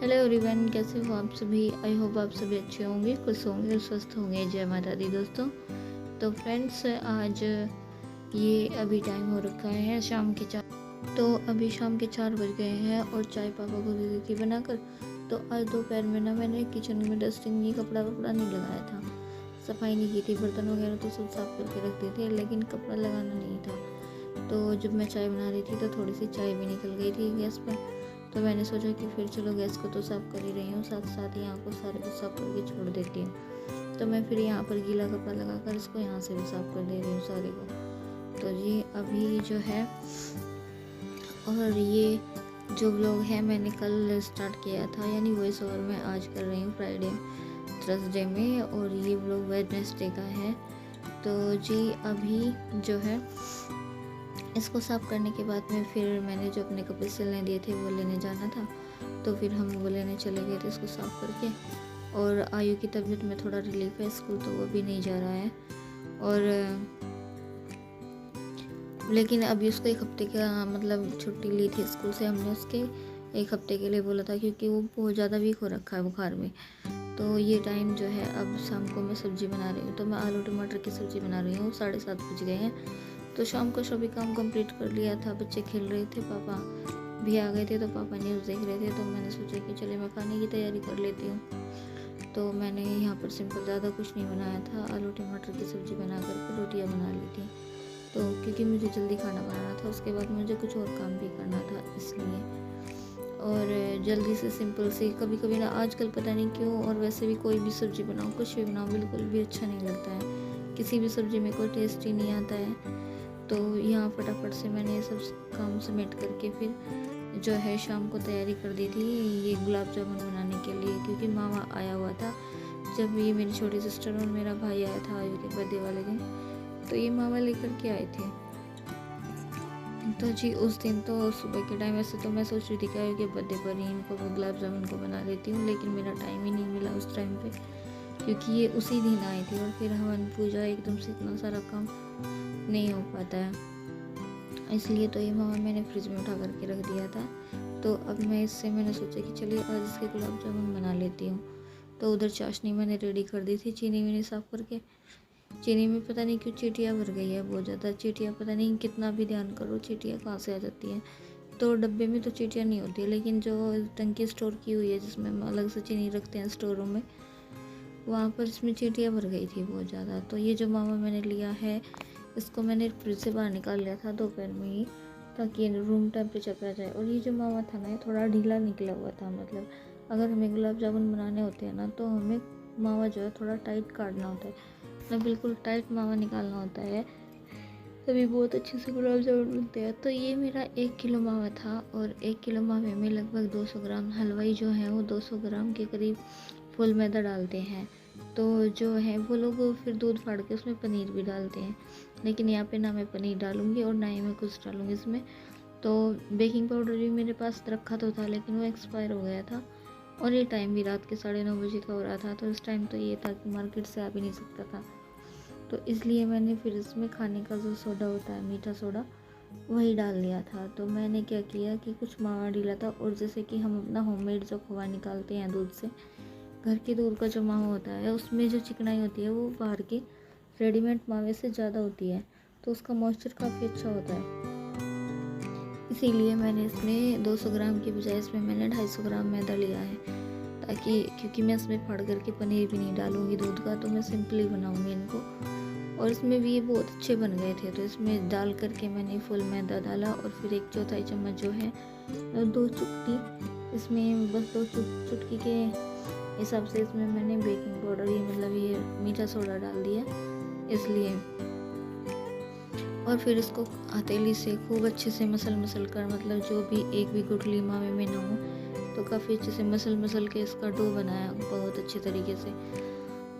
Hello everyone, कैसे हो आप सभी। आई होप आप सभी अच्छे होंगे, खुश होंगे और स्वस्थ होंगे। जय माता दी दोस्तों। तो फ्रेंड्स, आज ये अभी टाइम हो रखा है शाम के 4। तो अभी शाम के 4 बज गए हैं और चाय पापा को दे दी थी बनाकर। तो आज दोपहर में ना मैंने किचन में डस्टिंग नहीं, कपड़ा नहीं लगाया था, सफाई नहीं की थी। बर्तन वगैरह तो सब साफ करके रख दिए थे, लेकिन कपड़ा लगाना नहीं था। तो जब मैं चाय बना रही थी तो थोड़ी सी चाय भी निकल गई थी गैस पर। तो मैंने सोचा कि फिर चलो गैस को तो साफ़ कर ही रही हूँ, साथ साथ यहाँ को सारे को साफ़ करके छोड़ देती हूँ। तो मैं फिर यहाँ पर गीला कपड़ा लगाकर इसको यहाँ से भी साफ़ कर दे रही हूँ सारे को। तो ये अभी जो है, और ये जो व्लॉग है मैंने कल स्टार्ट किया था, यानी वॉइस ओवर मैं आज कर रही हूँ फ्राइडे थर्सडे में, और ये व्लॉग वेडनेसडे का है। तो जी अभी जो है इसको साफ़ करने के बाद में फिर मैंने जो अपने कपड़े सिलने दिए थे वो लेने जाना था। तो फिर हम वो लेने चले गए थे इसको साफ़ करके। और आयु की तबीयत में थोड़ा रिलीफ है, स्कूल तो वो भी नहीं जा रहा है। और लेकिन अभी उसको 1 हफ्ते का मतलब छुट्टी ली थी स्कूल से हमने, उसके 1 हफ्ते के लिए बोला था, क्योंकि वो बहुत ज़्यादा वीक हो रखा है बुखार में। तो ये टाइम जो है, अब शाम को मैं सब्ज़ी बना रही हूँ। तो मैं आलू टमाटर की सब्ज़ी बना रही हूँ। 7:30 बज गए हैं। तो शाम को सभी काम कंप्लीट कर लिया था। बच्चे खेल रहे थे, पापा भी आ गए थे, तो पापा न्यूज़ देख रहे थे। तो मैंने सोचा कि चले मैं खाने की तैयारी कर लेती हूँ। तो मैंने यहाँ पर सिंपल, ज़्यादा कुछ नहीं बनाया था, आलू टमाटर की सब्ज़ी बना करके रोटियाँ बना ली थी। तो क्योंकि मुझे जल्दी खाना बनाना था, उसके बाद मुझे कुछ और काम भी करना था इसलिए। और जल्दी से सिंपल सी, कभी कभी ना आजकल पता नहीं क्यों, और वैसे भी कोई भी सब्ज़ी बनाओ, कुछ भी बनाओ, बिल्कुल भी अच्छा नहीं लगता है। किसी भी सब्ज़ी में कोई टेस्ट ही नहीं आता है। तो यहाँ फटाफट से मैंने ये सब काम समेट करके फिर जो है शाम को तैयारी कर दी थी ये गुलाब जामुन बनाने के लिए, क्योंकि मामा आया हुआ था। जब ये मेरी छोटी सिस्टर और मेरा भाई आया था आयु के बर्थडे वाले दिन, तो ये मामा लेकर के आए थे। तो जी उस दिन तो सुबह के टाइम, वैसे तो मैं सोच रही थी कि आयु के बर्थडे पर ही इनको गुलाब जामुन को बना लेती हूँ, लेकिन मेरा टाइम ही नहीं मिला उस टाइम पे, क्योंकि ये उसी दिन आए थे। और फिर हवन पूजा, एकदम से इतना सारा काम नहीं हो पाता है, इसलिए तो ये मामा मैंने फ्रिज में उठा करके रख दिया था। तो अब मैंने सोचा कि चलिए आज इसके गुलाब जामुन बना लेती हूँ। तो उधर चाशनी मैंने रेडी कर दी थी, चीनी मैंने साफ़ करके। चीनी में पता नहीं क्यों चींटियाँ भर गई है, बहुत ज़्यादा चींटियाँ, पता नहीं कितना भी ध्यान करो चींटियाँ कहाँ से आ जाती हैं। तो डब्बे में तो चींटियाँ नहीं होती है, लेकिन जो टंकी स्टोर की हुई है जिसमें हम अलग से चीनी रखते हैं स्टोरों में, वहाँ पर इसमें चींटियाँ भर गई थी बहुत ज़्यादा। तो ये जो मावा मैंने लिया है, इसको मैंने फ्रिज से बाहर निकाल लिया था दोपहर में ही, ताकि रूम टेम्परेचर पे आ जाए। और ये जो मावा था ना, ये थोड़ा ढीला निकला हुआ था, मतलब अगर हमें गुलाब जामुन बनाने होते हैं ना, तो हमें मावा जो है थोड़ा टाइट काटना होता है ना, बिल्कुल टाइट मावा निकालना होता है, तभी बहुत अच्छे से गुलाब जामुन बनते हैं। तो ये मेरा 1 किलो मावा था, और 1 किलो मावे में लगभग 200 ग्राम, हलवाई जो है वो 200 ग्राम के करीब फुल मैदा डालते हैं। तो जो है वो लोग फिर दूध फाड़ के उसमें पनीर भी डालते हैं, लेकिन यहाँ पे ना मैं पनीर डालूँगी और ना ही मैं कुछ डालूँगी इसमें। तो बेकिंग पाउडर भी मेरे पास रखा तो था, लेकिन वो एक्सपायर हो गया था, और ये टाइम भी रात के 9:30 बजे का हो रहा था। तो इस टाइम तो ये था कि मार्केट से आ भी नहीं सकता था, तो इसलिए मैंने फिर इसमें खाने का जो सोडा होता है, मीठा सोडा, वही डाल लिया था। तो मैंने क्या किया कि कुछ मावा डाला था, और जैसे कि हम अपना होममेड जो खोआ निकालते हैं दूध से, घर के दूध का जो मावा होता है उसमें जो चिकनाई होती है वो बाहर के रेडीमेड मावे से ज़्यादा होती है, तो उसका मॉइस्चर काफ़ी अच्छा होता है। इसीलिए मैंने इसमें 200 ग्राम की बजाय इसमें मैंने 250 ग्राम मैदा लिया है, ताकि क्योंकि मैं इसमें फाड़ करके पनीर भी नहीं डालूँगी दूध का, तो मैं सिंपली बनाऊँगी इनको। और इसमें भी ये बहुत अच्छे बन गए थे। तो इसमें डाल करके मैंने फुल मैदा डाला, और फिर 1/4 चम्मच जो है, 2 चुटकी इसमें, बस 2 चुटकी के हिसाब से इसमें मैंने बेकिंग पाउडर, ये मतलब ये मीठा सोडा डाल दिया इसलिए। और फिर इसको हथेली से खूब अच्छे से मसल कर, मतलब जो भी एक भी गुठली मावे में ना हो, तो काफ़ी अच्छे से मसल के इसका डो बनाया बहुत अच्छे तरीके से।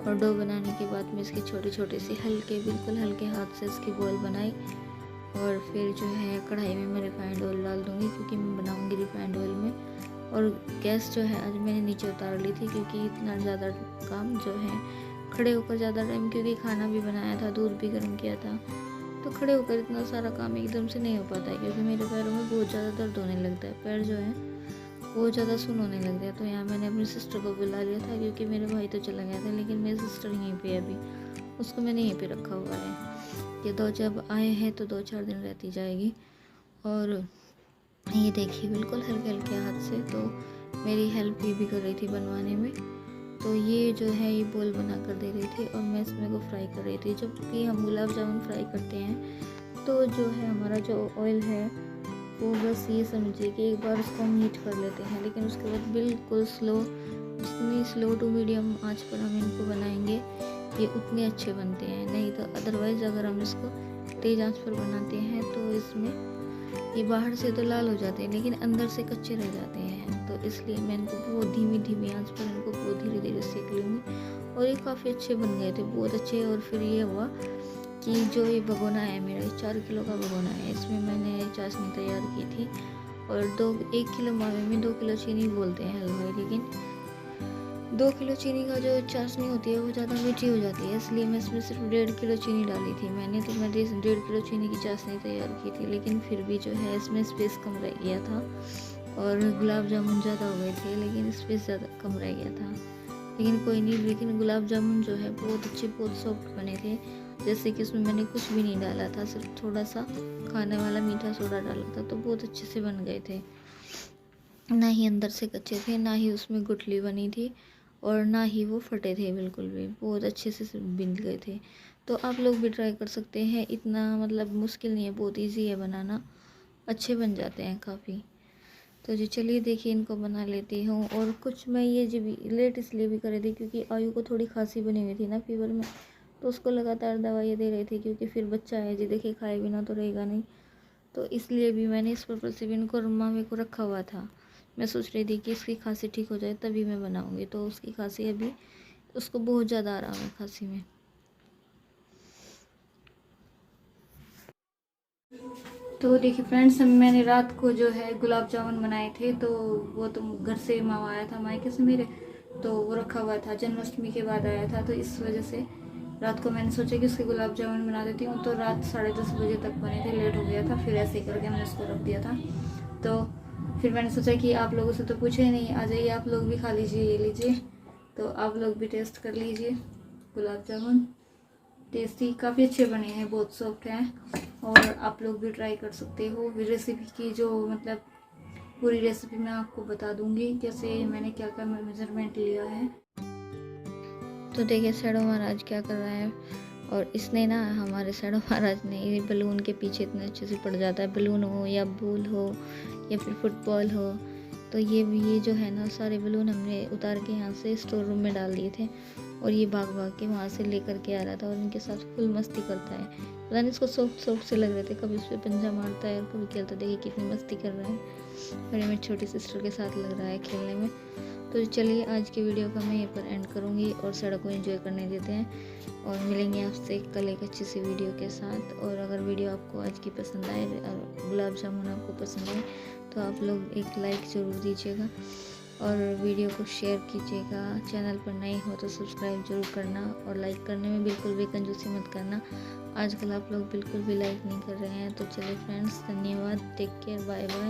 और डो बनाने के बाद में इसके छोटे छोटे से बिल्कुल हल्के हाथ से इसकी बॉल बनाई। और फिर जो है कढ़ाई में मैं रिफाइंड ऑयल डाल दूँगी, क्योंकि मैं बनाऊँगी रिफाइंड ऑयल में। और गैस जो है आज मैंने नीचे उतार ली थी, क्योंकि इतना ज़्यादा काम जो है खड़े होकर ज़्यादा टाइम, क्योंकि खाना भी बनाया था, दूध भी गर्म किया था, तो खड़े होकर इतना सारा काम एकदम से नहीं हो पाता है, क्योंकि मेरे पैरों में बहुत ज़्यादा दर्द होने लगता है। पैर जो है बहुत ज़्यादा सुन होने लग गया। तो यहाँ मैंने अपनी सिस्टर को बुला लिया था, क्योंकि मेरे भाई तो चला गया था, लेकिन मेरी सिस्टर यहीं पे अभी, उसको मैंने यहीं पे रखा हुआ है। ये दो जब आए हैं तो 2-4 दिन रहती जाएगी। और ये देखिए बिल्कुल हल्के हल्के हाथ से तो मेरी हेल्प भी कर रही थी बनवाने में। तो ये जो है ये बोल बना कर दे रही थी और मैं इसमें को फ्राई कर रही थी। जब कि हम गुलाब जामुन फ्राई करते हैं तो जो है हमारा जो ऑयल है वो बस ये समझिए कि एक बार उसको हम हीट कर लेते हैं, लेकिन उसके बाद बिल्कुल जितनी स्लो टू मीडियम आंच पर हम इनको बनाएंगे ये उतने अच्छे बनते हैं। नहीं तो अदरवाइज़ अगर हम इसको तेज़ आंच पर बनाते हैं तो इसमें ये बाहर से तो लाल हो जाते हैं लेकिन अंदर से कच्चे रह जाते हैं। तो इसलिए मैं इनको बहुत धीमी आंच पर इनको बहुत धीरे धीरे सेक लूँगी। और ये काफ़ी अच्छे बन गए थे, बहुत अच्छे। और फिर ये हुआ कि जो ये भगोना है मेरा, 4 किलो का भगोना है, इसमें मैंने चाशनी तैयार की थी। और 1 किलो मावे में 2 किलो चीनी बोलते हैं हलवाई, लेकिन 2 किलो चीनी का जो चाशनी होती है वो ज़्यादा मीठी हो जाती है, इसलिए मैं इसमें सिर्फ 1.5 किलो चीनी डाली थी मैंने। तो मैंने 1.5 किलो चीनी की चाशनी तैयार की थी, लेकिन फिर भी जो है इसमें स्पेस कम रह गया था और गुलाब जामुन ज़्यादा हो गए थे, लेकिन स्पेस ज़्यादा कम रह गया था। लेकिन कोई नहीं, लेकिन गुलाब जामुन जो है बहुत अच्छे, बहुत सॉफ्ट बने थे। जैसे कि उसमें मैंने कुछ भी नहीं डाला था, सिर्फ थोड़ा सा खाने वाला मीठा सोडा डाला था, तो बहुत अच्छे से बन गए थे। ना ही अंदर से कच्चे थे, ना ही उसमें गुठली बनी थी, और ना ही वो फटे थे, बिल्कुल भी बहुत अच्छे से बिन गए थे। तो आप लोग भी ट्राई कर सकते हैं, इतना मतलब मुश्किल नहीं है, बहुत इजी है बनाना, अच्छे बन जाते हैं काफ़ी। तो जी चलिए देखिए इनको बना लेती हूँ। और कुछ मैं ये जी भी लेट इसलिए भी कर रही थी क्योंकि आयु को थोड़ी खांसी बनी हुई थी ना फीवर में, तो उसको लगातार दवाइयाँ दे रही थी, क्योंकि फिर बच्चा है जी, देखिए खाए बिना तो रहेगा नहीं। तो इसलिए भी मैंने इस पर्पज़ से भी इनको मामे को रखा हुआ था। मैं सोच रही थी कि इसकी खांसी ठीक हो जाए तभी मैं बनाऊँगी। तो उसकी खांसी अभी, उसको बहुत ज़्यादा आराम है खांसी में। तो देखिए फ्रेंड्स, मैंने रात को जो है गुलाब जामुन बनाए थे, तो वो तो घर से मामा आया था मायके से मेरे, तो वो रखा हुआ था, जन्माष्टमी के बाद आया था, तो इस वजह से रात को मैंने सोचा कि उसके गुलाब जामुन बना देती हूँ। तो रात 10:30 बजे तक बने थे, लेट हो गया था, फिर ऐसे करके मैंने उसको रख दिया था। तो फिर मैंने सोचा कि आप लोगों से तो पूछे ही नहीं, आ जाइए आप लोग भी खा लीजिए, ये लीजिए। तो आप लोग भी टेस्ट कर लीजिए गुलाब जामुन, टेस्टी काफ़ी अच्छे बने हैं, बहुत सॉफ्ट हैं। और आप लोग भी ट्राई कर सकते हो। रेसिपी की जो मतलब पूरी रेसिपी मैं आपको बता दूंगी, कैसे मैंने क्या क्या मेजरमेंट लिया है। तो देखिए शैडो महाराज क्या कर रहा है, और इसने ना, हमारे शैडो महाराज ने, ये बलून के पीछे इतने अच्छे से पड़ जाता है, बलून हो या बॉल हो या फिर फुटबॉल हो। तो ये जो है ना, सारे बलून हमने उतार के यहाँ से स्टोर रूम में डाल दिए थे, और ये भाग भाग के वहाँ से लेकर के आ रहा था और इनके साथ फुल मस्ती करता है। पता नहीं इसको सॉफ्ट से लग रहे थे, कभी उस पर पंजा मारता है और कभी खेलता, देखिए कितनी मस्ती कर रहा है, और ये मेरी छोटी सिस्टर के साथ लग रहा है खेलने में। तो चलिए आज की वीडियो का मैं यहीं पर एंड करूँगी, और सड़क को एंजॉय करने देते हैं, और मिलेंगे आपसे कल एक अच्छी सी वीडियो के साथ। और अगर वीडियो आपको आज की पसंद आए और गुलाब जामुन आपको पसंद आए तो आप लोग एक लाइक ज़रूर दीजिएगा और वीडियो को शेयर कीजिएगा। चैनल पर नए हो तो सब्सक्राइब जरूर करना, और लाइक करने में बिल्कुल भी कंजूसी मत करना, आजकल आप लोग बिल्कुल भी लाइक नहीं कर रहे हैं। तो चलिए फ्रेंड्स, धन्यवाद, टेक केयर, बाय बाय।